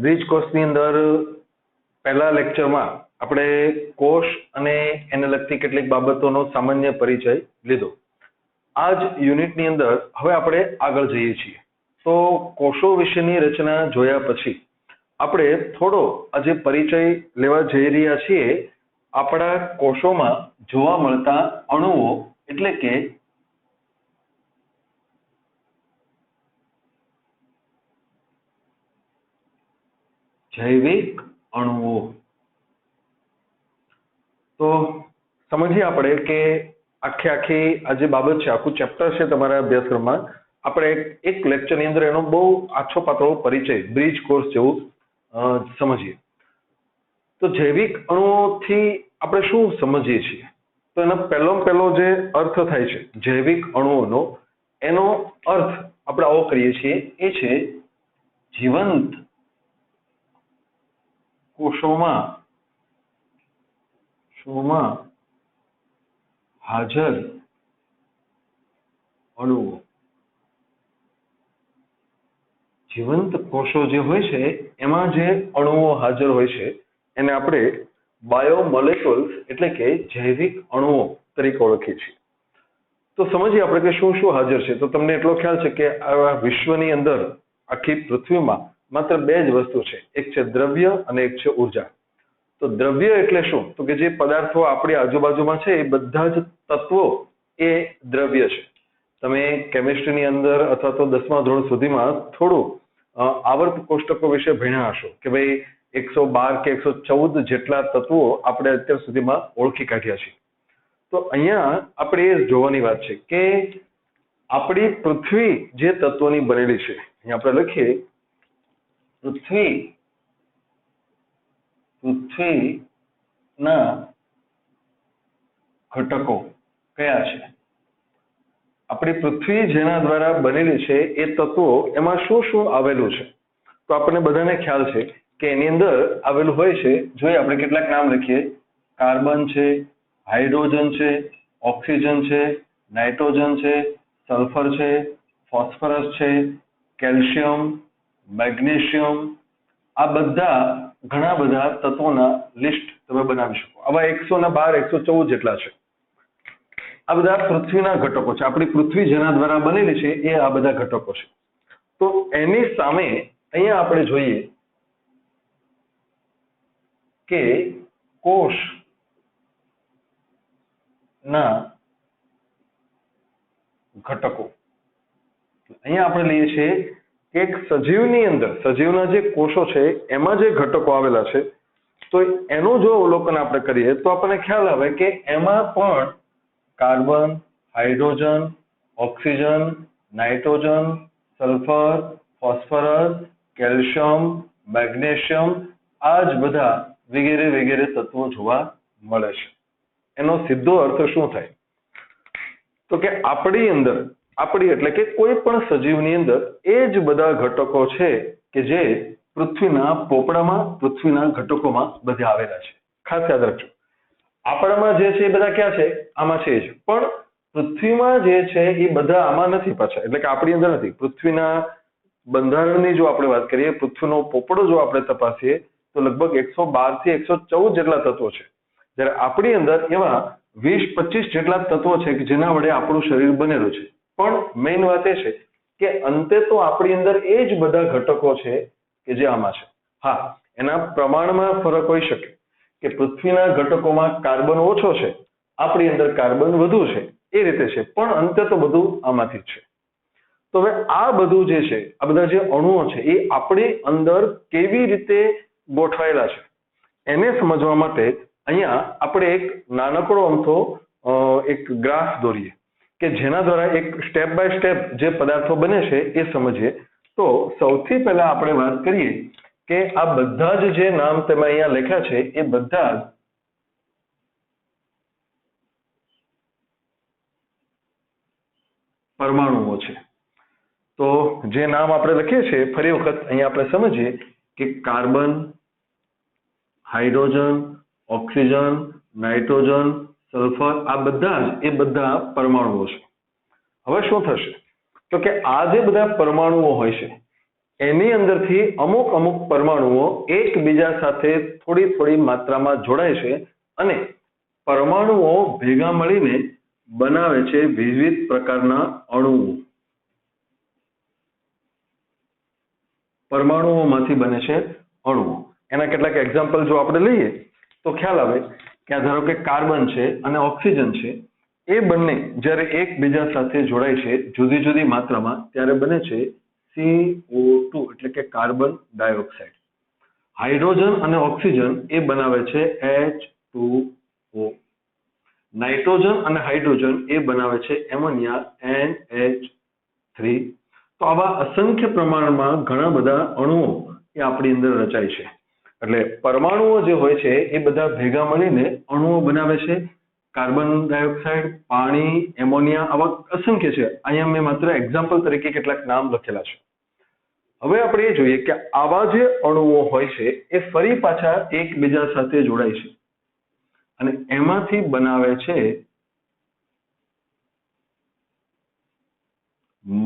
Bridge કોર્સની અંદર પહેલા લેક્ચરમાં આપણે કોષ અને એને લગતી કેટલીક બાબતોનો સામાન્ય પરિચય લીધો. આ જ યુનિટની અંદર હવે આપણે આગળ જઈએ છીએ. તો કોષો વિશેની રચના જોયા પછી આપણે થોડો આજે પરિચય લેવા જઈ રહ્યા છીએ આપણા કોષોમાં જોવા મળતા અણુઓ એટલે કે જૈવિક અણુઓ. તો સમજીએ આપણે કે આખી આ જે બાબત છે, આખું ચેપ્ટર છે તમારા અભ્યાસક્રમમાં, આપણે એક લેક્ચરની અંદર એનો બહુ આછો પાતળો પરિચય બ્રિજ કોર્સ જેવું સમજીએ. તો જૈવિક અણુઓથી આપણે શું સમજીએ છીએ? તો એનો પહેલો જે અર્થ થાય છે જૈવિક અણુઓનો, એનો અર્થ આપણે આવો કરીએ છીએ, એ છે જીવંત કોષોમાં હાજર અણુઓ. જીવંત કોષો જે હોય છે એમાં જે અણુઓ હાજર હોય છે એને આપણે બાયોમોલેક્યુલ્સ એટલે કે જૈવિક અણુઓ તરીકે ઓળખીએ છીએ. તો સમજીએ આપણે કે શું શું હાજર છે. તો તમને એટલો ખ્યાલ છે કે આ વિશ્વની અંદર આખી પૃથ્વીમાં માત્ર બે જ વસ્તુ છે, એક છે દ્રવ્ય અને એક છે ઉર્જા. તો દ્રવ્ય એટલે શું? તો કે જે પદાર્થો આપણી આજુબાજુમાં છે એ બધા જ તત્વો એ દ્રવ્ય છે. તમે કેમિસ્ટ્રીની અંદર અથવા તો 10મા ધોરણ સુધીમાં થોડું આવર્ત કોષ્ટકો વિશે ભણ્યા હશો કે ભાઈ 112 કે 114 જેટલા તત્વો આપણે અત્યાર સુધીમાં ઓળખી કાઢ્યા છે. તો અહીંયા આપણે એ જોવાની વાત છે કે આપણી પૃથ્વી જે તત્વોની બનેલી છે, અહીંયા આપણે લખીએ પૃથ્વીના ઘટકો કયા છે? આપણી પૃથ્વી જેના દ્વારા બનેલી છે એ તત્વો એમાં શું શું આવેલું છે? તો આપણને બધાને ખ્યાલ છે કે એની અંદર આવેલું હોય છે, જોઈએ આપણે કેટલાક નામ લખીએ. કાર્બન છે, હાઇડ્રોજન છે, ઓક્સિજન છે, નાઇટ્રોજન છે, સલ્ફર છે, ફોસ્ફરસ છે, કેલ્શિયમ, મેગ્નેશિયમ. આ બધા ઘણા બધા તત્વોના લિસ્ટ તમે બનાવી શકો. આવા 112 114 જેટલા છે. આ બધા પૃથ્વીના ઘટકો છે. આપણી પૃથ્વી જેના દ્વારા બનેલી છે એ આ બધા ઘટકો છે. તો એની સામે અહીંયા આપણે જોઈએ કે કોષના ઘટકો. અહીંયા આપણે લઈએ છીએ કે એક સજીવની અંદર, સજીવના જે કોષો છે એમાં જે ઘટકો આવેલા છે, તો એનું જો અવલોકન આપણે કરીએ તો આપણને ખ્યાલ આવે કે એમાં પણ carbon, hydrogen, oxygen, nitrogen, sulphur, phosphorus, calcium, magnesium, આ જ બધા વગેરે વગેરે તત્વો જોવા મળે છે. એનો સીધો અર્થ શું થાય? તો કે આપણી અંદર, આપણી એટલે કે કોઈ પણ સજીવની અંદર એ જ બધા ઘટકો છે કે જે પૃથ્વીના પોપડામાં, પૃથ્વીના ઘટકોમાં બધા આવેલા છે. ખાસ યાદ રાખજો, આપણામાં જે છે એ બધા ક્યાં છે? આમાં છે જ. પણ પૃથ્વીમાં જે છે એ બધા આમાં નથી પાછા, એટલે કે આપણી અંદર નથી. પૃથ્વીના બંધારણની જો આપણે વાત કરીએ, પૃથ્વીનો પોપડો જો આપણે તપાસીએ તો લગભગ 112 થી 114 જેટલા તત્વો છે. જ્યારે આપણી અંદર એવા 20-25 જેટલા તત્વો છે કે જેના વડે આપણું શરીર બનેલું છે. પણ મેઇન વાત એ છે કે અંતે તો આપણી અંદર એ જ બધા ઘટકો છે કે જે આમાં છે. હા, એના પ્રમાણમાં ફરક હોઈ શકે કે પૃથ્વીના ઘટકોમાં કાર્બન ઓછો છે, આપણી અંદર કાર્બન વધુ છે, એ રીતે છે. પણ અંતે તો બધું આમાંથી જ છે. તો હવે આ બધું જે છે, આ બધા જે અણુઓ છે એ આપણી અંદર કેવી રીતે ગોઠવાયેલા છે એને સમજવા માટે અહીંયા આપણે એક નાનકડો અમથો એક ગ્રાફ દોરીએ કે જેના દ્વારા એક સ્ટેપ બાય સ્ટેપ જે પદાર્થો બને છે એ સમજીએ. તો સૌથી પહેલા આપણે વાત કરીએ કે આ બધા જ જે નામ તમે અહીંયા લખ્યા છે એ બધા જ પરમાણુઓ છે. તો જે નામ આપણે લખીએ છીએ ફરી વખત અહીંયા આપણે સમજીએ કે carbon, hydrogen, oxygen, nitrogen, sulphur, આ બધા જ એ બધા પરમાણુઓ છે. હવે શું થશે? તો કે આ જે બધા પરમાણુઓ હોય છે એની અંદરથી અમુક અમુક પરમાણુઓ એકબીજા સાથે થોડી થોડી માત્રામાં જોડાય છે અને પરમાણુઓ ભેગા મળીને બનાવે છે વિવિધ પ્રકારના અણુઓ. પરમાણુઓમાંથી બને છે અણુઓ. એના કેટલાક એક્ઝામ્પલ જો આપણે લઈએ તો ખ્યાલ આવે કે આ ધારો કે કાર્બન છે અને ઓક્સિજન છે, એ બંને જ્યારે એકબીજા સાથે જોડાય છે જુદી જુદી માત્રામાં ત્યારે બને છે CO2 એટલે કે કાર્બન ડાયોક્સાઇડ. હાઇડ્રોજન અને ઓક્સિજન એ બનાવે છે H2O. નાઇટ્રોજન અને હાઇડ્રોજન એ બનાવે છે એમોનિયા NH3. તો આવા અસંખ્ય પ્રમાણમાં ઘણા બધા અણુઓ એ આપણી અંદર રચાય છે. એટલે પરમાણુઓ જે હોય છે એ બધા ભેગા મળીને અણુઓ બનાવે છે. કાર્બન ડાયોક્સાઇડ, પાણી, એમોનિયા, આવા અસંખ્ય છે. અહીંયા મેં માત્ર એક્ઝામ્પલ તરીકે કેટલાક નામ લખેલા છે. હવે આપણે એ જોઈએ કે આવા જે અણુઓ હોય છે એ ફરી પાછા એકબીજા સાથે જોડાય છે અને એમાંથી બનાવે છે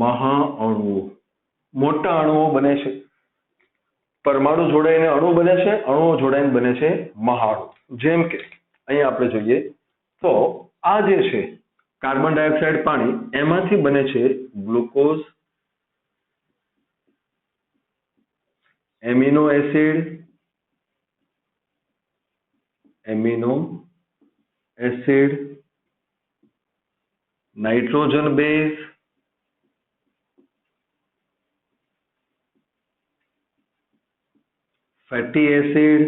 મહાઅણુઓ. મોટા અણુઓ બને છે. પરમાણુ જોડાઈને અણુ બને છે, અણુઓ જોડાઈને બને છે મહાઅણુ. જેમ કે અહીંયા આપણે જોઈએ તો આ જે છે કાર્બન ડાયોક્સાઇડ, પાણી, એમાંથી બને છે glucose, amino acid, nitrogen base, fatty acid.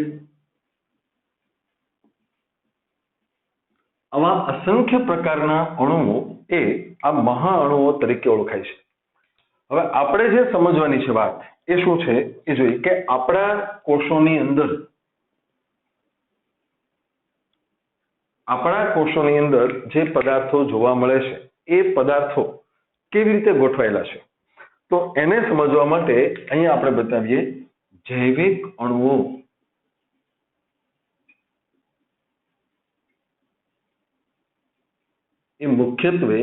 આવા અસંખ્ય પ્રકારના અણુઓ એ આ મહાઅણુઓ તરીકે ઓળખાય છે. હવે આપણે જે સમજવાની છે વાત એ શું છે એ જોઈએ કે આપણા કોષોની અંદર જે પદાર્થો જોવા મળે છે એ પદાર્થો કેવી રીતે ગોઠવાયેલા છે. તો એને સમજવા માટે અહીંયા આપણે બતાવીએ જૈવિક અણુઓ. એ મુખ્યત્વે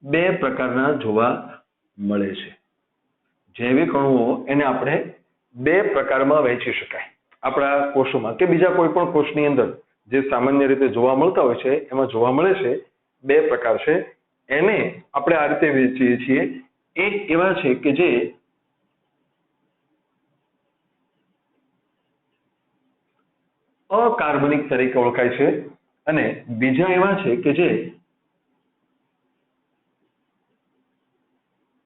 બે પ્રકારના જોવા મળે છે. જૈવિક અણુઓ એને આપણે બે પ્રકારમાં વહેંચી શકાય. આપણા કોષોમાં કે બીજા કોઈ પણ કોષની અંદર જે સામાન્ય રીતે જોવા મળતા હોય છે એમાં જોવા મળે છે બે પ્રકાર છે. એને આપણે આ રીતે વહેંચીએ છીએ. એક એવા છે કે જે અકાર્બનિક તરીકે ઓળખાય છે અને બીજા એવા છે કે જે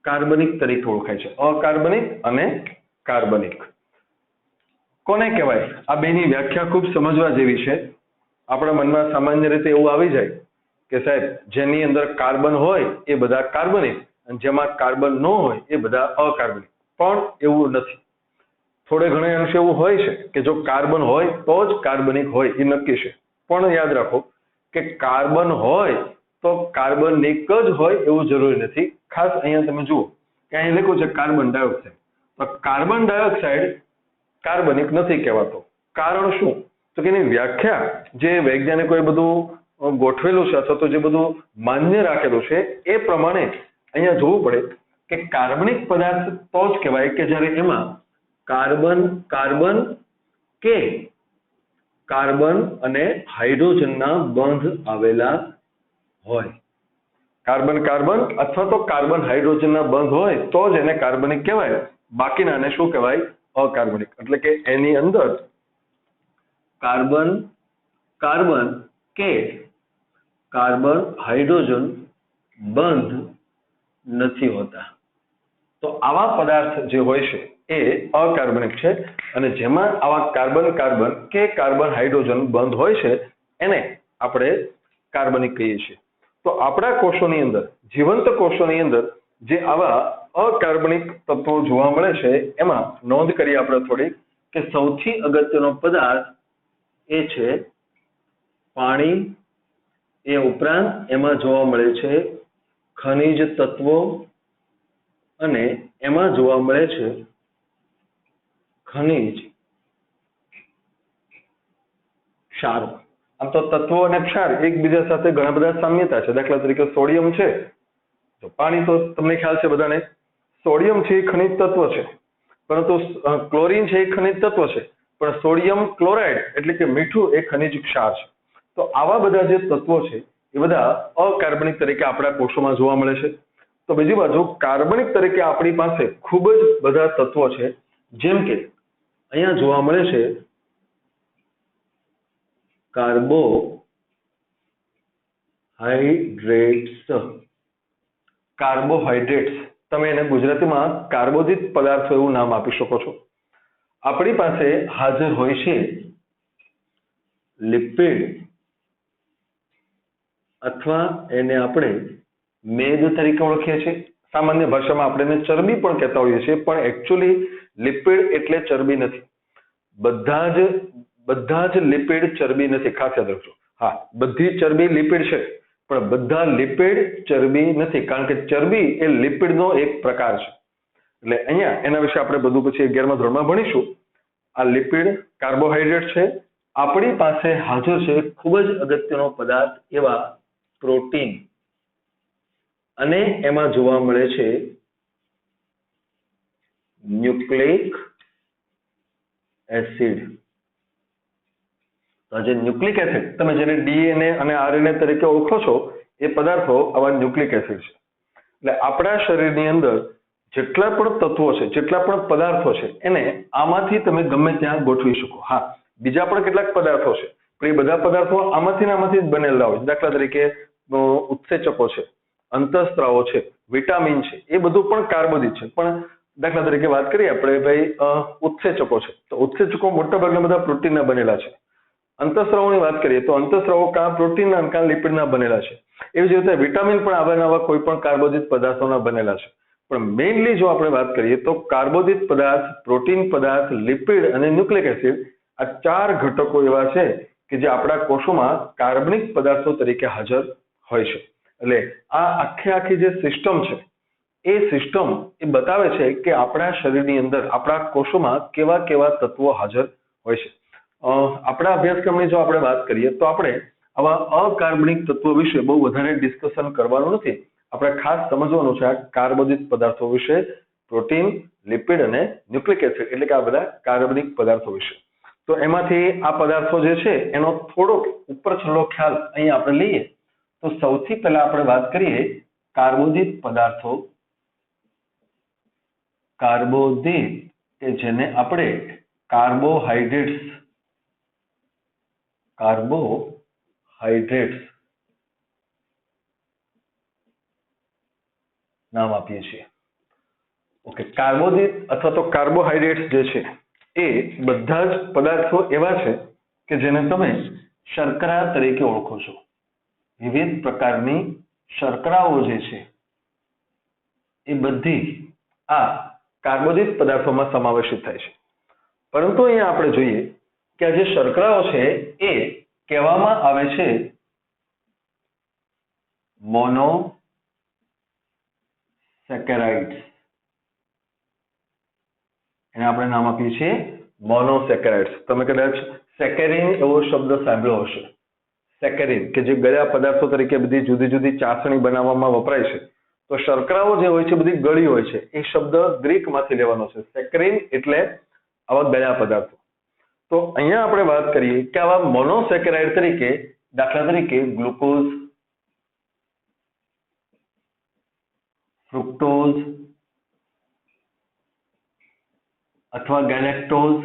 કાર્બનિક તરીકે ઓળખાય છે. અકાર્બનિક અને કાર્બનિક. કોને કહેવાય? આ બેની વ્યાખ્યા ખૂબ સમજવા જેવી છે. આપણા મનમાં સામાન્ય રીતે એવું આવી જાય કે સાહેબ જેની અંદર કાર્બન હોય એ બધા કાર્બનિક અને જેમાં કાર્બન ન હોય એ બધા અકાર્બનિક. પણ એવું નથી. થોડે ઘણે અંશે એવું હોય છે કે જો કાર્બન હોય તો જ કાર્બનિક હોય એ નક્કી છે. પણ યાદ રાખો કે કાર્બન હોય તો કાર્બનિક જ હોય એવું જરૂરી નથી. ખાસ અહીંયા તમે જુઓ કે અહીં લખ્યું છે કાર્બન ડાયોક્સાઇડ. તો કાર્બન ડાયોક્સાઇડ કાર્બનિક નથી કહેવાતો. કારણ શું? તો કે એની વ્યાખ્યા જે વૈજ્ઞાનિકોએ બધું ગોઠવેલું છે અથવા તો જે બધું માન્ય રાખેલું છે એ પ્રમાણે અહીંયા જોવું પડે કે કાર્બનિક પદાર્થ તો જ કહેવાય કે જ્યારે એમાં કાર્બન કે કાર્બન અને હાઇડ્રોજનના બંધ આવેલા હોય. કાર્બન અથવા તો કાર્બન હાઇડ્રોજનના બંધ હોય તો જ એને કાર્બનિક કહેવાય. બાકીનાને શું કહેવાય? અકાર્બનિક. એટલે કે એની અંદર કાર્બન કે કાર્બન હાઇડ્રોજન બંધ નથી હોતા. તો આવા પદાર્થ જે હોય છે એ અકાર્બનિક છે અને જેમાં આવા કાર્બન કે કાર્બન હાઇડ્રોજન બંધ હોય છે એને આપણે કાર્બનિક કહીએ છીએ. તો આપણા કોષોની અંદર, જીવંત કોષોની અંદર જે આવા અકાર્બનિક તત્વો જોવા મળે છે એમાં નોંધ કરીએ આપણે થોડી કે સૌથી અગત્યનો પદાર્થ એ છે પાણી. એ ઉપરાંત એમાં જોવા મળે છે ખનિજ તત્વો અને એમાં જોવા મળે છે ખનિજ ક્ષારો. આમ તો તત્વો અને ક્ષાર એકબીજા સાથે ઘણા બધા સામ્યતા છે. દાખલા તરીકે સોડિયમ છે તો પાણી તો તમને ખ્યાલ છે બધાને. સોડિયમ છે એ ખનિજ તત્વ છે પરંતુ ક્લોરીન છે એ ખનિજ તત્વ છે, પણ સોડિયમ ક્લોરાઇડ એટલે કે મીઠું એ ખનિજ ક્ષાર છે. તો આવા બધા જે તત્વો છે એ બધા અકાર્બનિક તરીકે આપણા કોષોમાં જોવા મળે છે. તો બીજી બાજુ કાર્બનિક તરીકે આપણી પાસે ખૂબ જ બધા તત્વો છે, જેમ કે અહીંયા જોવા મળે છે કાર્બોહાઈડ્રેટ્સ. તમે એને ગુજરાતીમાં કાર્બોદિત પદાર્થો એવું નામ આપી શકો છો. આપણી પાસે હાજર હોય છે લિપિડ, અથવા એને આપણે મેદ તરીકે ઓળખીએ છીએ. સામાન્ય ભાષામાં આપણે એને ચરબી પણ કહેતા હોઈએ છીએ, પણ એકચ્યુઅલી લિપિડ એટલે ચરબી નથી. બધા જ લિપિડ ચરબી નથી, ખાસ યાદ રાખજો. હા, બધી ચરબી લિપિડ છે, પણ બધા લિપિડ ચરબી નથી, કારણ કે ચરબી એ લિપિડનો એક પ્રકાર છે. એટલે અહીંયા એના વિશે આપણે બધું પછી 11મા ધોરણમાં ભણીશું. આ લિપિડ કાર્બોહાઈડ્રેટ છે. આપણી પાસે હાજર છે ખૂબ જ અગત્યનો પદાર્થ એવા પ્રોટીન, અને એમાં જોવા મળે છે ન્યુક્લિક એસિડ. તો જે ન્યુક્લિક એસિડ, તમે જેને ડીએનએ અને આરએનએ તરીકે ઓળખો છો, એ પદાર્થો આવા ન્યુક્લિક એસિડ છે. એટલે આપણા શરીરની અંદર જેટલા પણ તત્વો છે, જેટલા પણ પદાર્થો છે, એને આમાંથી તમે ગમે ત્યાં ગોઠવી શકો. હા, બીજા પણ કેટલાક પદાર્થો છે, પણ એ બધા પદાર્થો આમાંથી ને આમાંથી જ બનેલા હોય. દાખલા તરીકે ઉત્સેચકો છે, અંતઃસ્ત્રાવો છે, વિટામિન છે, એ બધું પણ કાર્બોદિત છે. પણ દાખલા તરીકે વાત કરીએ આપણે ભાઈ ઉત્સેચકો છે, તો ઉત્સેચકો મોટાભાગના બધા પ્રોટીનના બનેલા છે. અંતઃસ્રાવોની વાત કરીએ તો અંતઃસ્રાવો કાં પ્રોટીનના કાં લિપિડના બનેલા છે. એવી જ રીતે વિટામિન પણ આવા નવા કોઈ પણ કાર્બોદિત પદાર્થોના બનેલા છે. પણ મેઇનલી જો આપણે વાત કરીએ તો કાર્બોદિત પદાર્થ, પ્રોટીન પદાર્થ, લિપિડ અને ન્યુક્લિક એસિડ, આ 4 ઘટકો એવા છે કે જે આપણા કોષોમાં કાર્બનિક પદાર્થો તરીકે હાજર હોય છે. એટલે આ આખી જે સિસ્ટમ છે, એ સિસ્ટમ એ બતાવે છે કે આપણા શરીરની અંદર, આપણા કોષોમાં કેવા કેવા તત્વો હાજર હોય છે. આપણા અભ્યાસક્રમની જો આપણે વાત કરીએ તો આપણે આવા અકાર્બનિક તત્વો વિશે બહુ વધારે ડિસ્કશન કરવાનું નથી. આપણે ખાસ સમજવાનું છે આ કાર્બોદિત પદાર્થો વિશે, પ્રોટીન, લિપિડ અને ન્યુક્લિક એસિડ, એટલે કે આ બધા કાર્બનિક પદાર્થો વિશે. તો એમાંથી આ પદાર્થો જે છે એનો થોડોક ઉપર છલ્લો ખ્યાલ અહીંયા આપણે લઈએ તો સૌથી પહેલા આપણે વાત કરીએ કાર્બોદિત પદાર્થો. કાર્બોદિત કે જેને આપણે કાર્બોહાઈડ્રેટ્સ નામ આપીએ છીએ. ઓકે, કાર્બોદિત અથવા તો કાર્બોહાઈડ્રેટ્સ જે છે એ બધા જ પદાર્થો એવા છે કે જેને તમે શર્કરા તરીકે ઓળખો છો. વિવિધ પ્રકારની શર્કરાઓ જે છે એ બધી આ કાર્બોદિત પદાર્થોમાં સમાવેશિત થાય છે. પરંતુ અહીંયા આપણે જોઈએ કે આ જે શર્કરાઓ છે એ કહેવામાં આવે છે મોનોસેકેરાઇડ્સ. એને આપણે નામ આપીએ છીએ મોનોસેકેરાઇડ્સ. તમે કદાચ સેકેરિન એવો શબ્દ સાંભળ્યો હશે. સેકેરિન કે જે ગળ્યા પદાર્થો તરીકે બધી જુદી જુદી ચાસણી બનાવવામાં વપરાય છે. તો શર્કરાઓ જે હોય છે બધી ગળી હોય છે. એ શબ્દ ગ્રીકમાંથી લેવાનો છે. સેકેરિન એટલે આવા ગળ્યા પદાર્થો. તો અહીંયા આપણે વાત કરીએ કે આવા મોનોસેકેરાઇડ તરીકે, દાખલા તરીકે ગ્લુકોઝ, ફ્રુક્ટોઝ અથવા ગેલેક્ટોઝ,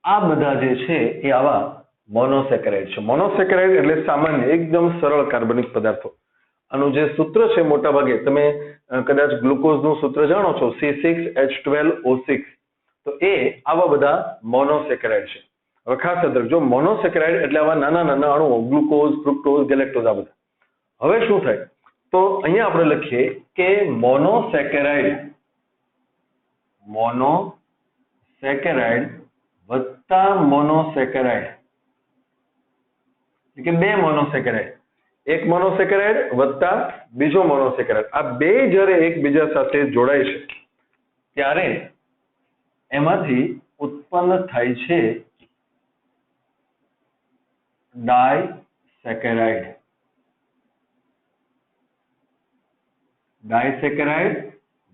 આ બધા જે છે એ આવા મોનોસેકેરાઇડ છે. મોનોસેકેરાઇડ એટલે સામાન્ય એકદમ સરળ કાર્બનિક પદાર્થો. આનું જે સૂત્ર છે મોટાભાગે તમે કદાચ ગ્લુકોઝનું સૂત્ર જાણો છો, C6H12O6. તો એ આવા બધા મોનોસેકેરાઇડ છે. હવે ખાસ યાદ રાખજો, મોનોસેકેરાઇડ એટલે આવા નાના નાના અણુઓ, ગ્લુકોઝ, ફ્રુક્ટોઝ, ગેલેક્ટોઝ, આ બધા. હવે શું થાય તો અહીંયા આપણે લખીએ કે મોનોસેકેરાઇડ વત્તા મોનોસેકેરાઇડ, એટલે કે 2 મોનોસેકેરાઇડ, એક મોનોસેકેરાઇડ વત્તા બીજો મોનોસેકેરાઇડ, આ બે જ્યારે એકબીજા સાથે જોડાય છે ત્યારે એમાંથી ઉત્પન્ન થાય છે ડાયસેકેરાઇડ.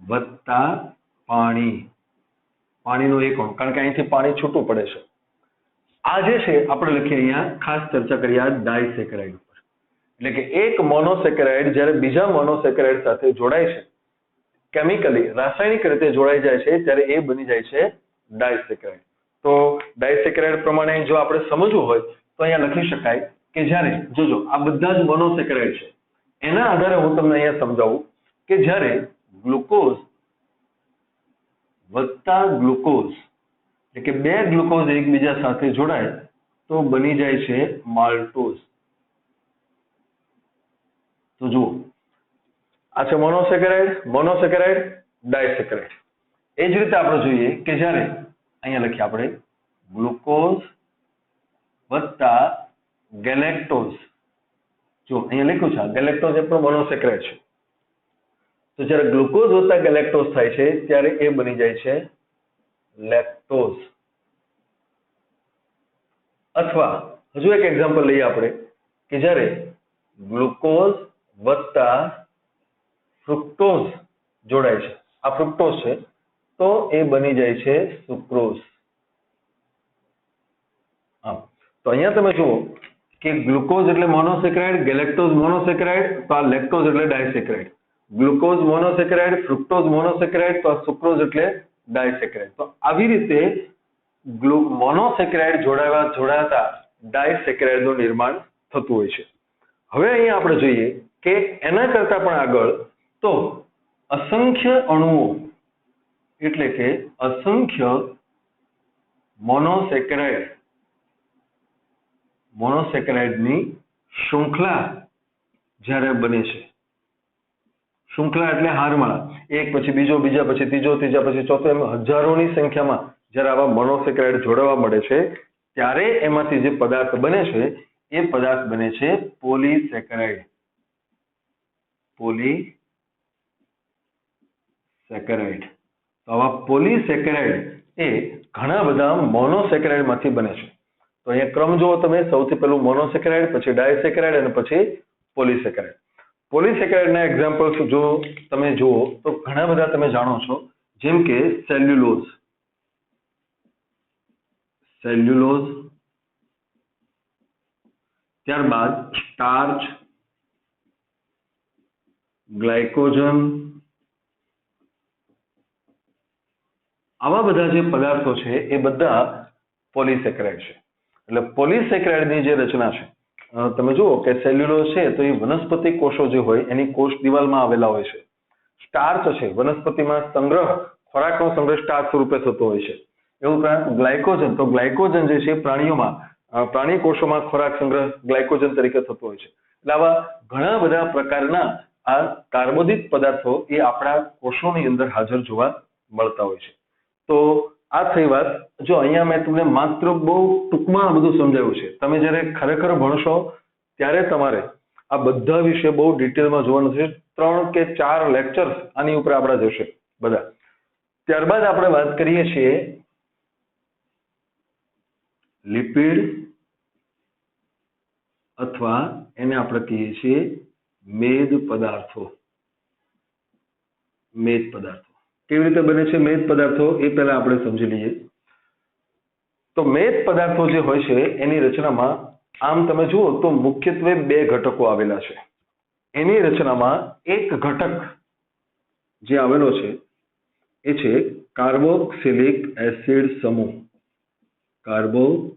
વત્તા પાણી, પાણીનો એક અણુ, કારણ કે અહીંથી પાણી છૂટું પડે છે. આ જે છે આપણે લખીએ અહીંયા ખાસ ચર્ચા કરીએ આ ડાયસેકેરાઇડ ઉપર. એટલે કે એક મોનોસેકેરાઇડ જ્યારે બીજા મોનોસેકેરાઇડ સાથે જોડાય છે, કેમિકલી રાસાયણિક રીતે જોડાઈ જાય છે, ત્યારે એ બની જાય છે ડાયસેકેરાઇડ. તો ડાયસેકેરાઇડ પ્રમાણે જો આપણે સમજવું હોય તો અહીંયા લખી શકાય કે જ્યારે જોજો આ બધા જ મોનોસેકેરાઇડ છે, એના આધારે હું તમને અહીંયા સમજાવું કે જ્યારે ગ્લુકોઝ વત્તા ગ્લુકોઝ, એટલે કે બે ગ્લુકોઝ એકબીજા સાથે જોડાય તો બની જાય છે માલ્ટોઝ. તો જુઓ આ છે મોનોસેકેરાઇડ, ડાયસેકેરાઇડ. એ જ રીતે આપણે જોઈએ કે જ્યારે અહીંયા લખીએ આપણે ગ્લુકોઝ વત્તા ગેલેક્ટોઝ. જો અહીંયા લખ્યું છે ગેલેક્ટોઝ એ પણ મોનોસેકેરાઇડ છે. તો જ્યારે ગ્લુકોઝ વત્તા ગેલેક્ટોઝ થાય છે ત્યારે એ બની જાય છે લેક્ટોઝ. અથવા હજુ એક એક્ઝામ્પલ લઈએ આપણે કે જ્યારે ગ્લુકોઝ વત્તા ફ્રુક્ટોઝ જોડાય છે, આ ફ્રુક્ટોઝ છે, તો એ બની જાય છે સુક્રોઝ. તો અહીંયા તમે જુઓ કે ગ્લુકોઝ એટલે મોનોસેકેરાઇડ, ગેલેક્ટોઝ મોનોસેકેરાઇડ, તો આ લેક્ટોઝ એટલે ડાયસેકેરાઇડ. ગ્લુકોઝ મોનોસેકેરાઇડ, ફ્રુક્ટોઝ મોનોસેકેરાઇડ, તો આ સુક્રોઝ એટલે ડાયસેકેરાઇડ. તો આવી રીતે મોનોસેકેરાઇડ જોડાતા ડાયસેકેરાઇડનું નિર્માણ થતું હોય છે. હવે અહીંયા આપણે જોઈએ કે એના કરતા પણ આગળ તો અસંખ્ય અણુઓ, એટલે કે અસંખ્ય મોનોસેકેરાઇડની શૃંખલા જ્યારે બને છે, શૃંખલા એટલે હારમાળા, એક પછી બીજો, બીજા પછી ત્રીજો, ત્રીજા પછી ચોથો, એમ હજારોની સંખ્યામાં જ્યારે આવા મોનોસેકેરાઇડ જોડાવા મળે છે ત્યારે એમાંથી જે પદાર્થ બને છે એ પદાર્થ બને છે પોલીસેકેરાઇડ. તો આવા પોલીસેકેરાઇડ એ ઘણા બધા મોનોસેકેરાઇડ માંથી બને છે. તો અહીંયા ક્રમ જુઓ તમે, સૌથી પહેલું મોનોસેકેરાઇડ, પછી ડાયસેકેરાઇડ અને પછી પોલીસેકેરાઇડ. પોલીસેકેરાઇડના એક્ઝામ્પલ્સ જો તમે જુઓ તો ઘણા બધા તમે જાણો છો, જેમ કે સેલ્યુલોઝ, ત્યારબાદ સ્ટાર્ચ, ગ્લાયકોજન, આવા બધા જે પદાર્થો છે એ બધા પોલીસેકેરાઇડ છે. એટલે પોલીસેકેરાઇડની જે રચના છે, તમે જુઓ કે સેલ્યુલોઝ છે તો એ વનસ્પતિ કોષો જે હોય એની કોષ દિવાલમાં આવેલા હોય છે. સ્ટાર્ચ છે, વનસ્પતિમાં ખોરાકનો સંગ્રહ સ્ટાર્ચ સ્વરૂપે થતો હોય છે. એ ઉપરાંત ગ્લાયકોજન, તો ગ્લાયકોજન જે છે પ્રાણી કોષોમાં ખોરાક સંગ્રહ ગ્લાયકોજન તરીકે થતો હોય છે. એટલે આવા ઘણા બધા પ્રકારના આ કાર્બોદિત પદાર્થો એ આપણા કોષોની અંદર હાજર જોવા મળતા હોય છે. તો આ થઈ વાત. જો અહીંયા મેં તમને માત્ર બહુ ટૂંકમાં બધું સમજાવ્યું છે. તમે જ્યારે ખરેખર ભણશો ત્યારે તમારે આ બધા વિશે બહુ ડિટેલમાં જોવાનું છે. 3 કે 4 લેક્ચર્સ આની ઉપર આપણા જશે બધા. ત્યારબાદ આપણે વાત કરીએ છીએ લિપિડ, અથવા એને આપણે કહીએ છીએ મેદ પદાર્થો. કેવી રીતે બને છે મેદ પદાર્થો એ પહેલા આપણે સમજી લઈએ. તો મેદ પદાર્થો જે હોય છે એની રચનામાં આમ તમે જુઓ તો મુખ્યત્વે 2 ઘટકો આવેલા છે. એની રચનામાં એક ઘટક જે આવેલો છે એ છે કાર્બોક્સિલિક એસિડ સમૂહ. કાર્બોક્સિલિક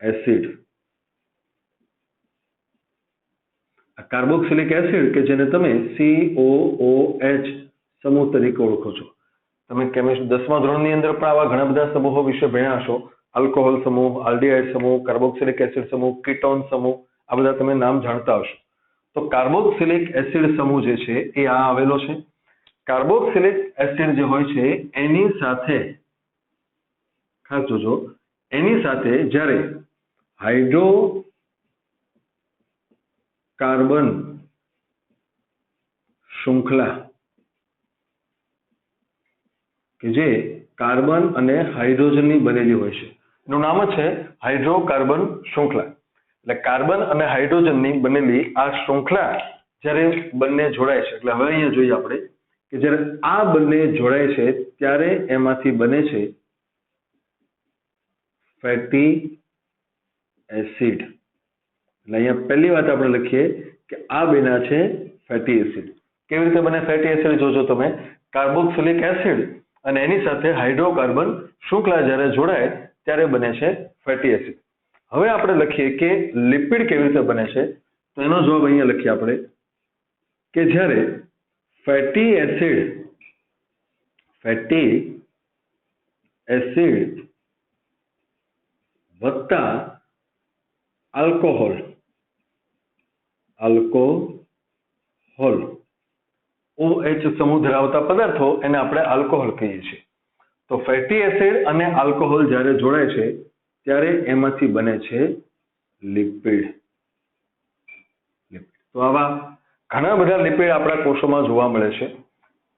એસિડ, કાર્બોક્સિલિક એસિડ કે જેને તમે COOH સમૂહ તરીકે ઓળખો છો. તમે કેમિસ્ટ્રી 10મા ધોરણની અંદર પણ આવા ઘણા બધા સમૂહો વિશે ભણ્યા હશો. આલ્કોહોલ સમૂહ, આલ્ડીહાઇડ સમૂહ, કાર્બોક્સિલિક એસિડ સમૂહ, કીટોન સમૂહ, આ બધા તમે નામ જાણતા હશો. તો કાર્બોક્સિલિક એસિડ સમૂહ જે છે એ આ આવેલો છે. કાર્બોક્સિલિક એસિડ જે હોય છે એની સાથે ખાસ જોજો, એની સાથે જ્યારે હાઇડ્રોકાર્બન શૃંખલા કે જે કાર્બન અને હાઇડ્રોજનની બનેલી હોય છે, એનું નામ જ છે હાઇડ્રોકાર્બન શૃંખલા. એટલે કાર્બન અને હાઇડ્રોજનની બનેલી આ શૃંખલા જ્યારે બંને જોડાય છે, એટલે હવે અહીંયા જોઈએ આપણે કે જ્યારે આ બંને જોડાય છે ત્યારે એમાંથી બને છે ફેટી એસિડ. એટલે અહીંયા પહેલી વાત આપણે લખીએ કે આ બન્યા છે ફેટી એસિડ. કેવી રીતે બને ફેટી એસિડ જોજો તમે. કાર્બોક્સિલિક એસિડ અને એની સાથે હાઇડ્રોકાર્બન શૃંખલા જ્યારે જોડાય ત્યારે બને છે ફેટી એસિડ. હવે આપણે લખીએ કે લિપિડ કેવી રીતે બને છે, તો એનો જવાબ અહીંયા લખીએ આપણે કે જ્યારે ફેટી એસિડ વત્તા આલ્કોહોલ OH સમૂહ ધરાવતા પદાર્થો એને આપણે આલ્કોહોલ કહીએ છીએ. તો ફેટી એસિડ અને આલ્કોહોલ જ્યારે જોડાય છે ત્યારે એમાંથી બને છે લિપિડ. તો આવા ઘણા બધા લિપિડ આપણા કોષોમાં જોવા મળે છે.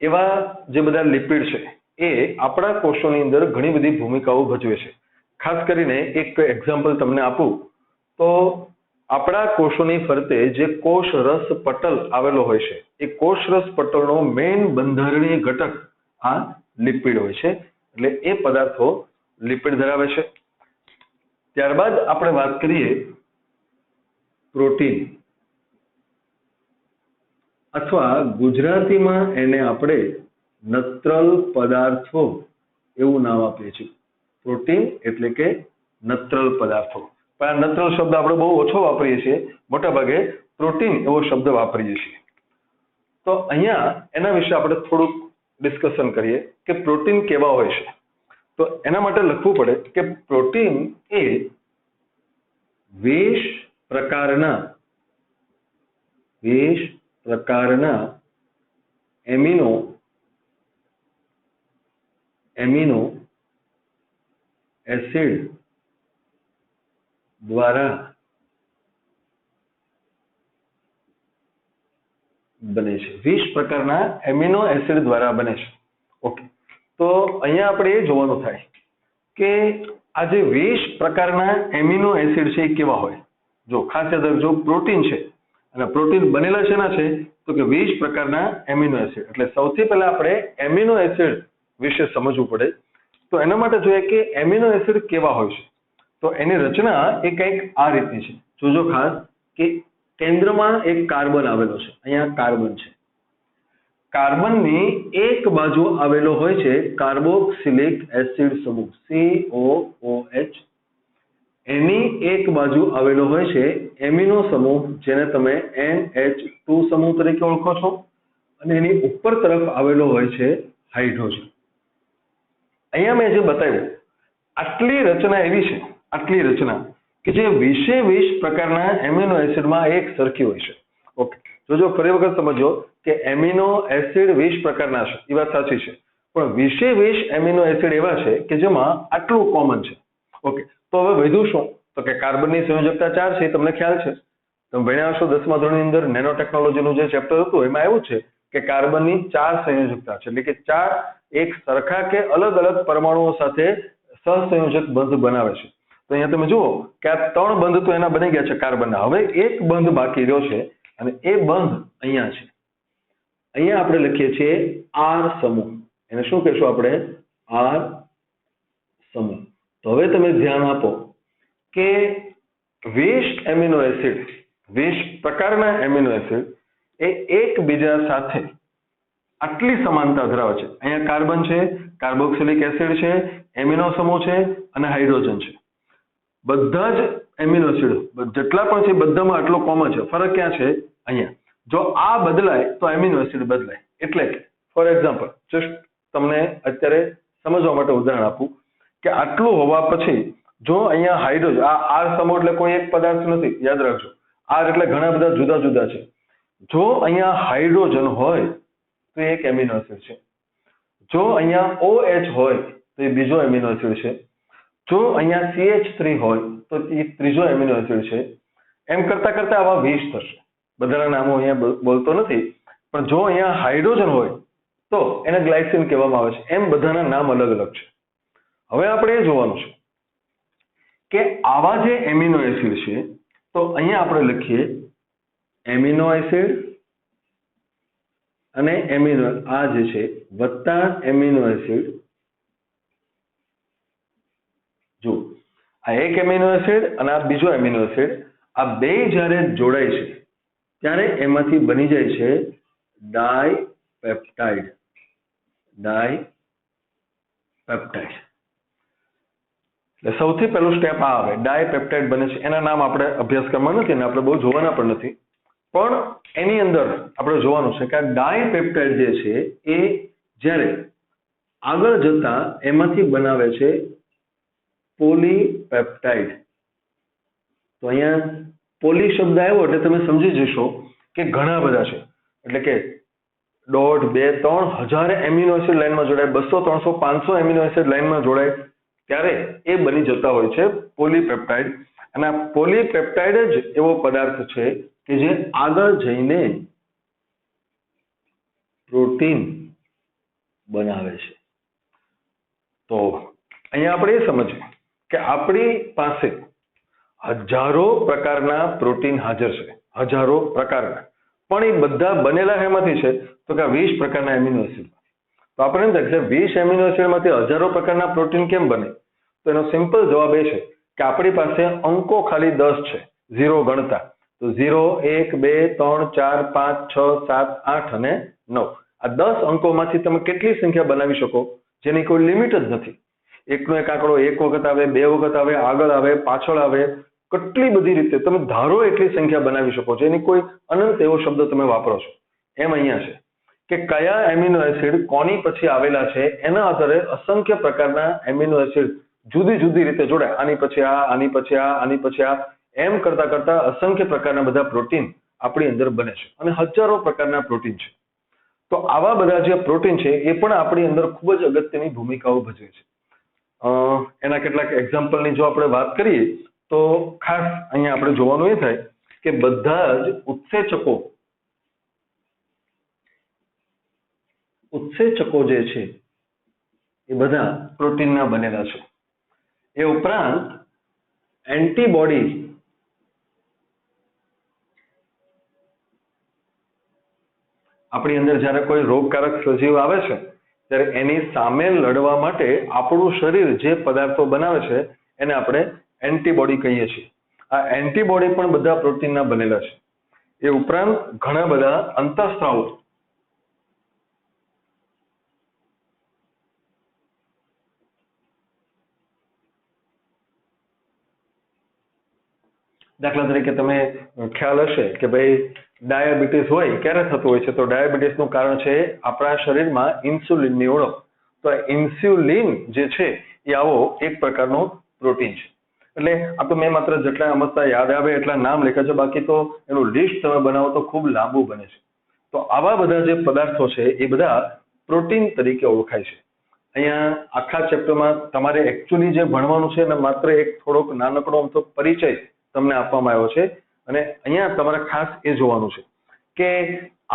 એવા જે બધા લિપિડ છે એ આપણા કોષોની અંદર ઘણી બધી ભૂમિકાઓ ભજવે છે. ખાસ કરીને એક એક્ઝામ્પલ તમને આપું તો આપણા કોષોની ફરતે જે કોષરસ પટલ આવેલો હોય છે એ કોષરસ પટલનો મેઇન બંધારણીય ઘટક આ લિપિડ હોય છે. એટલે એ પદાર્થો લિપિડ ધરાવે છે. ત્યારબાદ આપણે વાત કરીએ પ્રોટીન, અથવા ગુજરાતીમાં એને આપણે નત્રલ પદાર્થો એવું નામ આપીએ છીએ. પ્રોટીન એટલે કે નત્રલ પદાર્થો. પણ આ નત્રલ શબ્દ આપણે બહુ ઓછો વાપરીએ છીએ, મોટા ભાગે પ્રોટીન એવો શબ્દ વાપરીએ છીએ. તો અહીંયા એના વિશે આપણે થોડુંક ડિસ્કશન કરીએ કે પ્રોટીન કેવા હોય છે. તો એના માટે લખવું પડે કે પ્રોટીન એ 20 પ્રકારના એમિનો એસિડ દ્વારા બને છે. 20 પ્રકારના એમિનો એસિડ દ્વારા બને છે. ઓકે, તો અહીંયા આપણે એ જોવાનું થાય કે આ જે 20 પ્રકારના એમિનો એસિડ છે એ કેવા હોય. જો ખાસ યાદ રાખજો, પ્રોટીન છે અને પ્રોટીન બનેલા શેના છે તો કે 20 પ્રકારના એમિનો એસિડ. એટલે સૌથી પહેલા આપણે એમિનો એસિડ વિશે સમજવું પડે. તો એના માટે જોઈએ કે એમિનો એસિડ કેવા હોય છે. તો એની રચના એ કંઈક આ રીતની છે. જોજો ખાસ કે કેન્દ્રમાં એક કાર્બન આવેલો છે. અહીંયા કાર્બન છે. કાર્બનની એક બાજુ આવેલો હોય છે કાર્બોક્સિલિક એસિડ સમૂહ COOH. એની એક બાજુ આવેલો હોય છે એમિનો સમૂહ જેને તમે NH2 સમૂહ તરીકે ઓળખો છો, અને એની ઉપર તરફ આવેલો હોય છે હાઇડ્રોજન. અહીંયા મેં જે બતાવ્યું આટલી રચના એવી છે, આટલી રચના કે જે 20 પ્રકારના એમિનો એસિડમાં એક સરખી હોય છે. ઓકે, જોજો ફરી વખત સમજો કે એમિનો એસિડ 20 પ્રકારના છે એ વાત સાચી છે, પણ 20 એમિનો એસિડ એવા છે કે જેમાં આટલું કોમન છે. ઓકે, તો હવે વધુ શું તો કે કાર્બનની સંયોજકતા 4 છે. તમને ખ્યાલ છે, તમે ભણ્યા હશો 10મા ધોરણની અંદર નેનો ટેકનોલોજીનું જે ચેપ્ટર હતું એમાં એવું છે કે કાર્બનની 4 સંયોજકતા છે. એટલે કે 4 એક સરખા કે અલગ અલગ પરમાણુઓ સાથે સહસંયોજક બંધ બનાવે છે. તો અહીંયા તમે જુઓ કે આ 3 બંધ તો એના બની ગયા છે કાર્બનના. હવે એક બંધ બાકી રહ્યો છે અને એ બંધ અહીંયા છે. અહીંયા આપણે લખીએ છીએ R સમૂહ. એને શું કહેશું આપણે? R સમૂહ. તો હવે તમે ધ્યાન આપો કે 20 એમિનો એસિડ, 20 પ્રકારના એમિનો એસિડ એ એકબીજા સાથે આટલી સમાનતા ધરાવે છે. અહીંયા કાર્બન છે, કાર્બોક્સિલિક એસિડ છે, એમિનો સમૂહ છે અને હાઇડ્રોજન છે. બધા જ એમિનો એસિડ જેટલા પણ છે બધામાં આટલો કોમન છે. ફરક ક્યાં છે? અહીંયા. જો આ બદલાય તો એમિનો એસિડ બદલાય. એટલે કે ફોર એક્ઝામ્પલ જસ્ટ તમને અત્યારે સમજવા માટે ઉદાહરણ આપું કે આટલું હોવા પછી જો અહીંયા હાઇડ્રોજન, આ R સમૂહ એટલે કોઈ એક પદાર્થ નથી, યાદ રાખજો. R એટલે ઘણા બધા જુદા જુદા છે. જો અહીંયા હાઇડ્રોજન હોય તો એ એક એમિનો એસિડ છે. જો અહીંયા OH હોય તો એ બીજો એમિનો એસિડ છે. જો અહીંયા CH3 હોય તો એ ત્રીજો એમિનો એસિડ છે. એમ કરતા કરતા આવા 20 થશે. બધાના નામો અહીંયા બોલતો નથી, પણ જો અહીંયા હાઇડ્રોજન હોય તો એને ગ્લાયસિન કહેવામાં આવે છે. એમ બધાના નામ અલગ અલગ છે. હવે આપણે એ જોવાનું છે કે આવા જે એમિનો એસિડ છે તો અહીંયા આપણે લખીએ એમિનો એસિડ અને એમિનો આ જે છે વત્તા એમિનો એસિડ, જો આ એક એમિનો એસિડ અને આ બીજો એમિનો એસિડ, આ બે જ્યારે જોડાય છે ત્યારે એમાંથી બની જાય છે ડાયપેપ્ટાઇડ. ડાયપેપ્ટાઇડ એટલે સૌથી પહેલું સ્ટેપ આ આવે, ડાયપેપ્ટાઇડ બને છે. એના નામ આપણે અભ્યાસક્રમમાં નથી અને આપણે બહુ જોવાના પણ નથી, પણ એની અંદર આપણે જોવાનું છે કે આ ડાયપેપ્ટાઇડ જે છે એ જ્યારે આગળ જતા એમાંથી બનાવે છે પોલીપેપ્ટાઇડ. તો અહીંયા પોલી શબ્દ આવ્યો એટલે તમે સમજી જશો કે ઘણા બધા છે, એટલે કે 1.5, 2, 3 હજાર એમિનો એસિડ લાઇનમાં જોડાય, 200, 300, 500 એમિનો એસિડ લાઇનમાં જોડાય ત્યારે એ બની જતા હોય છે પોલીપેપ્ટાઇડ. અને આ પોલીપેપ્ટાઇડ જ એવો પદાર્થ છે કે જે આગળ જઈને પ્રોટીન બનાવે છે. તો અહીંયા આપણે એ સમજીએ કે આપણી પાસે હજારો પ્રકારના પ્રોટીન હાજર છે, હજારો પ્રકારના, પણ એ બધા બનેલા એમાંથી છે તો કે 20 પ્રકારના એમિનો એસિડ. તો આપણે એમ થાય કે 20 એમિનો એસિડમાંથી હજારો પ્રકારના પ્રોટીન કેમ બને? તો એનો સિમ્પલ જવાબ એ છે કે આપણી પાસે અંકો ખાલી 10 છે, 0 ગણતા. તો 0, 1, 2, 3, 4, 5, 6, 7, 8 અને 9. આ 10 અંકોમાંથી તમે કેટલી સંખ્યા બનાવી શકો જેની કોઈ લિમિટ જ નથી. એકનો એક આંકડો એક વખત આવે, 2 વખત આવે, આગળ આવે, પાછળ આવે, કેટલી બધી રીતે તમે ધારો એટલી સંખ્યા બનાવી શકો છો. એની કોઈ અનંત એવો શબ્દ તમે વાપરો છો. એમ અહીંયા છે કે કયા એમિનો એસિડ કોની પછી આવેલા છે એના આધારે અસંખ્ય પ્રકારના એમિનો એસિડ જુદી જુદી રીતે જોડાય. આની પછી આ, આની પછી આ, આની પછી આ, એમ કરતા કરતા અસંખ્ય પ્રકારના બધા પ્રોટીન આપણી અંદર બને છે અને હજારો પ્રકારના પ્રોટીન છે. તો આવા બધા જે પ્રોટીન છે એ પણ આપણી અંદર ખૂબ જ અગત્યની ભૂમિકાઓ ભજવે છે. એના કેટલાક એક્ઝામ્પલની જો આપણે વાત કરીએ તો ખાસ અહીંયા આપણે જોવાનું એ થાય કે બધા જ ઉત્સેચકો જે છે એ બધા પ્રોટીનના બનેલા છે. એ ઉપરાંત એન્ટીબોડી આપણી અંદર જ્યારે કોઈ રોગકારક સજીવ આવે છે ત્યારે એની સામે લડવા માટે આપણું શરીર જે પદાર્થો બનાવે છે એને આપણે એન્ટીબોડી કહીએ છીએ. આ એન્ટીબોડી પણ બધા પ્રોટીનના બનેલા છે. એ ઉપરાંત ઘણા બધા અંતઃસ્ત્રાવો, દાખલા તરીકે તમે ખ્યાલ હશે કે ભાઈ ડાયાબિટીસ હોય ક્યારે થતું હોય છે? તો ડાયાબિટીસનું કારણ છે આપણા શરીરમાં ઇન્સ્યુલિનની ઓળખ. તો ઇન્સ્યુલિન જે છે એ આવો એક પ્રકારનો પ્રોટીન છે. એટલે આ તો મેં માત્ર જેટલા અમસ્તા યાદ આવે એટલા નામ લખ્યા છે, બાકી તો એનું લિસ્ટ તમે બનાવો તો ખૂબ લાંબુ બને છે. તો આવા બધા જે પદાર્થો છે એ બધા પ્રોટીન તરીકે ઓળખાય છે. અહીંયા આખા ચેપ્ટરમાં તમારે એકચ્યુઅલી જે ભણવાનું છે એને માત્ર એક થોડોક નાનકડો અમથો પરિચય તમને આપવામાં આવ્યો છે અને અહીંયા તમારે ખાસ એ જોવાનું છે કે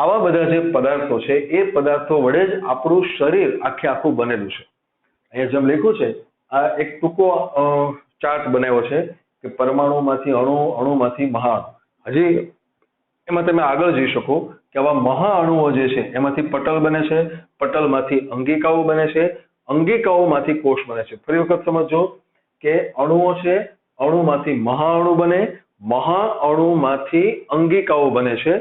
આવા બધા જે પદાર્થો છે એ પદાર્થો વડે જ આપણું શરીર આખું બનેલું છે. અહીંયા જેમ લખ્યું છે આ એક ટૂંકો ચાર્ટ બનાવ્યો છે કે પરમાણુમાંથી અણુ, અણુમાંથી મહાઅણુ. હજી એમાં તમે આગળ જઈ શકો કે આવા મહાઅણુઓ જે છે એમાંથી પટલ બને છે, પટલમાંથી અંગિકાઓ બને છે, અંગિકાઓમાંથી કોષ બને છે. ફરી વખત સમજો કે અણુઓ છે, અણુમાંથી મહાઅણુ બને, મહાઅણુમાંથી અંગિકાઓ બને છે,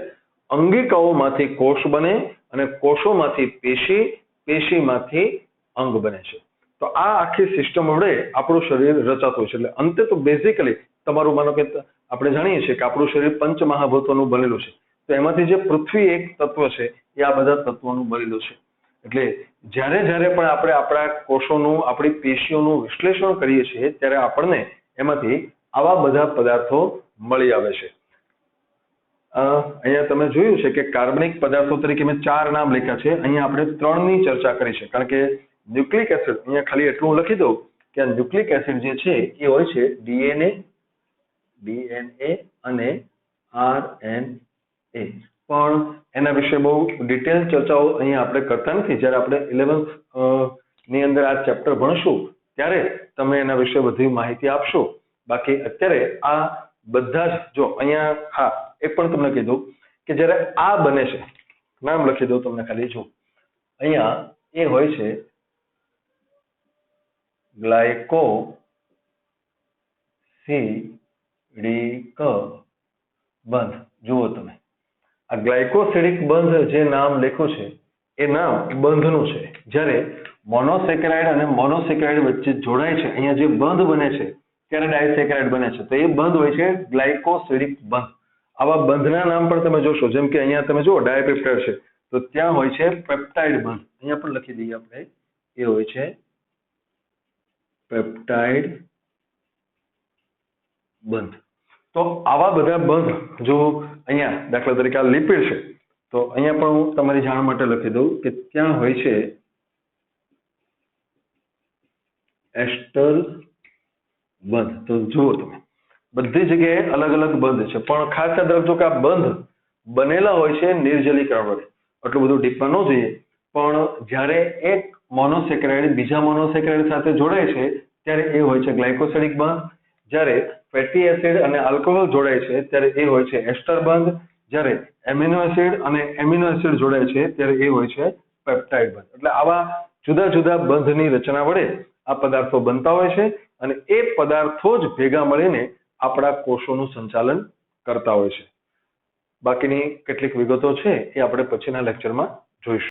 અંગિકાઓમાંથી કોષ બને અને કોષોમાંથી પેશી, પેશીમાંથી અંગ બને છે. તો આ આખી સિસ્ટમ વડે આપણું શરીર રચાતું હોય છે. એટલે અંતે તો બેઝિકલી તમારું માનો કે આપણે જાણીએ છીએ કે આપણું શરીર પંચમહાભૂતોનું બનેલું છે. તો એમાંથી જે પૃથ્વી એક તત્વ છે એ આ બધા તત્વોનું બનેલું છે. એટલે જ્યારે જ્યારે પણ આપણે આપણા કોષોનું, આપણી પેશીઓનું વિશ્લેષણ કરીએ છીએ ત્યારે આપણને એમાંથી આવા બધા પદાર્થો મળી આવે છે. અહીંયા તમે જોયું છે કે કાર્બનિક પદાર્થો તરીકે મેં 4 નામ લખ્યા છે. અહીંયા આપણે 3ની ચર્ચા કરી છે, કારણ કે ન્યુક્લિક એસિડ, અહીંયા ખાલી એટલું લખી દઉં કે આ ન્યુક્લિક એસિડ જે છે એ હોય છે ડીએનએ અને આરએનએ. પણ એના વિશે બહુ ડિટેલ ચર્ચાઓ અહીંયા આપણે કરતા નથી. જ્યારે આપણે 11th ની અંદર આ ચેપ્ટર ભણશું ત્યારે તમે એના વિશે બધી માહિતી આપશો. બાકી અત્યારે આ બધા જ જો અહીંયા, હા, એ પણ તમને કીધું કે જ્યારે આ બને છે નામ લખી દઉં તમને ખાલી જો અહીંયા એ હોય છે ગ્લાયકોસિડિક બંધ. જુઓ તમે આ ગ્લાયકોસિડિક બંધ જે નામ લખ્યું છે એ નામ બંધનું છે. જ્યારે મોનોસેકેરાઇડ અને મોનોસેકેરાઇડ વચ્ચે જોડાય છે, અહીંયા જે બંધ બને છે ત્યારે ડાયસેકેરાઇડ બને છે, તો એ બંધ હોય છે ગ્લાયકોસિડિક બંધ. આવા બંધના નામ પણ તમે જોશો, જેમ કે અહીંયા તમે જુઓ ડાયપેપ્ટાઇડ છે તો ત્યાં હોય છે પેપ્ટાઇડ બંધ. અહીંયા પણ લખી દઈએ આપણે, એ હોય છે પેપ્ટાઇડ બંધ. તો આવા બધા બંધ જો અહીંયા દાખલા તરીકે આ લિપિડ છે તો અહીંયા પણ હું તમારી જાણ માટે લખી દઉં કે ત્યાં હોય છે એસ્ટર બંધ. તો જુઓ તમે બધી જગ્યાએ અલગ અલગ બંધ છે, પણ ખાસ યાદ રાખજો કે આ બંધ બનેલા હોય છે નિર્જલીકરણ વડે. આટલું બધું ડીપમાં ન જઈએ, પણ જ્યારે એક મોનોસેકેરાઇડ બીજા મોનોસેકેરાઇડ સાથે જોડાય છે ત્યારે એ હોય છે ગ્લાયકોસિડિક બંધ. જ્યારે ફેટી એસિડ અને આલ્કોહોલ જોડાય છે ત્યારે એ હોય છે એસ્ટર બંધ. જ્યારે એમિનો એસિડ અને એમિનો એસિડ જોડાય છે ત્યારે એ હોય છે પેપ્ટાઇડ બંધ. એટલે આવા જુદા જુદા બંધની રચના વડે આ પદાર્થો બનતા હોય છે અને એ પદાર્થો જ ભેગા મળીને આપણા કોષોનું સંચાલન કરતા હોય છે. બાકીની કેટલીક વિગતો છે એ આપણે પછીના લેક્ચરમાં જોઈશું.